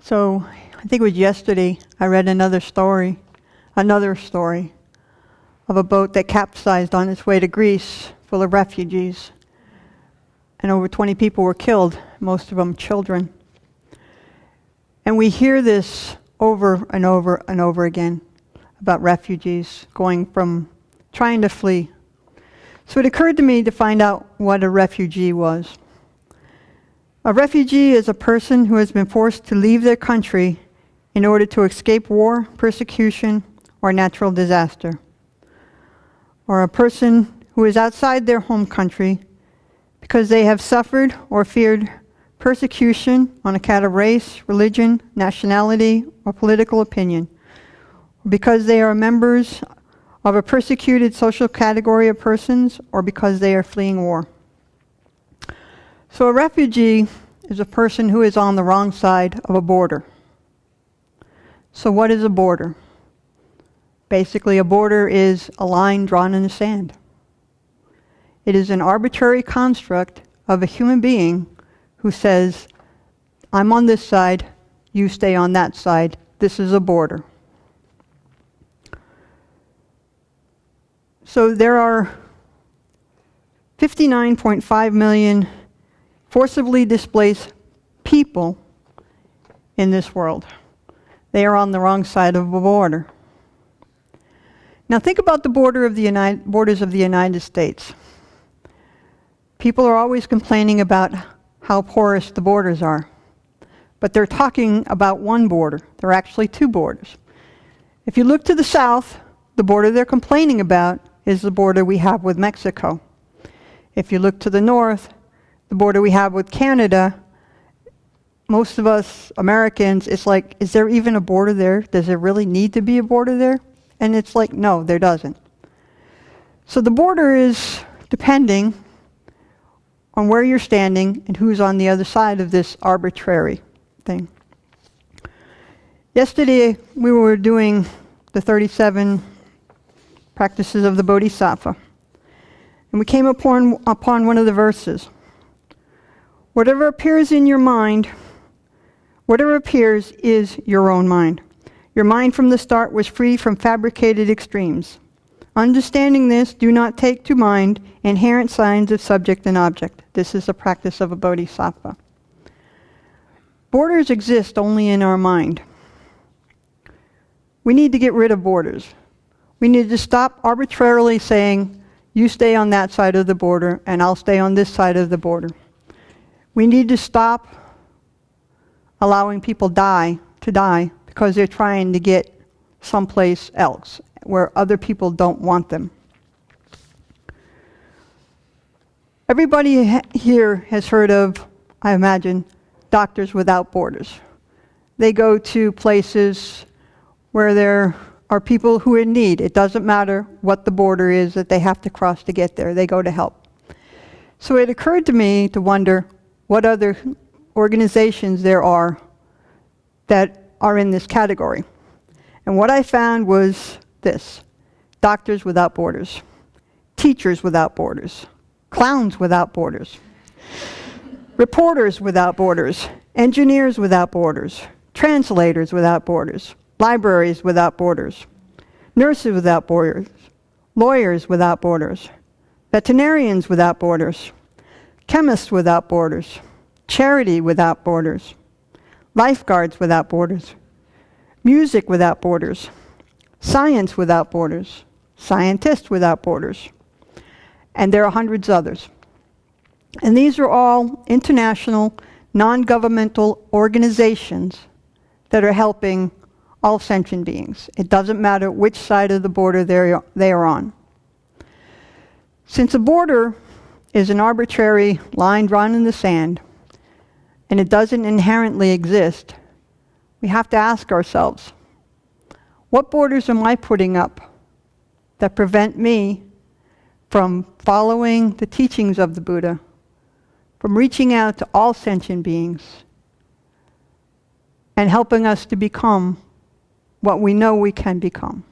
So I think it was yesterday I read another story of a boat that capsized on its way to Greece full of refugees. And over 20 people were killed, most of them children. And we hear this over and over and over again about refugees going from trying to flee. So it occurred to me to find out what a refugee was. A refugee is a person who has been forced to leave their country in order to escape war, persecution, or natural disaster. Or a person who is outside their home country because they have suffered or feared persecution on account of race, religion, nationality, or political opinion, because they are members of a persecuted social category of persons, or because they are fleeing war. So a refugee is a person who is on the wrong side of a border. So what is a border? Basically, a border is a line drawn in the sand. It is an arbitrary construct of a human being who says, I'm on this side, you stay on that side. This is a border. So there are 59.5 million forcibly displaced people in this world. They are on the wrong side of a border. Now think about the borders of the United States. People are always complaining about how porous the borders are. But they're talking about one border. There are actually two borders. If you look to the south, the border they're complaining about is the border we have with Mexico. If you look to the north, the border we have with Canada, most of us Americans, it's like, is there even a border there? Does there really need to be a border there? And it's like, no, there doesn't. So the border is depending on where you're standing and who's on the other side of this arbitrary thing. Yesterday, we were doing the 37 practices of the Bodhisattva. And we came upon one of the verses. Whatever appears in your mind, whatever appears is your own mind. Your mind from the start was free from fabricated extremes. Understanding this, do not take to mind inherent signs of subject and object. This is the practice of a bodhisattva. Borders exist only in our mind. We need to get rid of borders. We need to stop arbitrarily saying, you stay on that side of the border and I'll stay on this side of the border. We need to stop allowing people to die because they're trying to get someplace else where other people don't want them. Everybody here has heard of, I imagine, Doctors Without Borders. They go to places where there are people who are in need. It doesn't matter what the border is that they have to cross to get there. They go to help. So it occurred to me to wonder what other organizations there are that are in this category. And what I found was this: Doctors Without Borders, Teachers Without Borders, Clowns Without Borders, Reporters Without Borders, Engineers Without Borders, Translators Without Borders, Libraries Without Borders, Nurses Without Borders, Lawyers Without Borders, Veterinarians Without Borders, Chemists Without Borders, Charity Without Borders, Lifeguards Without Borders, Music Without Borders, Science Without Borders, Scientists Without Borders, and there are hundreds others. And these are all international, non-governmental organizations that are helping all sentient beings. It doesn't matter which side of the border they are on. Since a border is an arbitrary line drawn in the sand, and it doesn't inherently exist, we have to ask ourselves, what borders am I putting up that prevent me from following the teachings of the Buddha, from reaching out to all sentient beings, and helping us to become what we know we can become?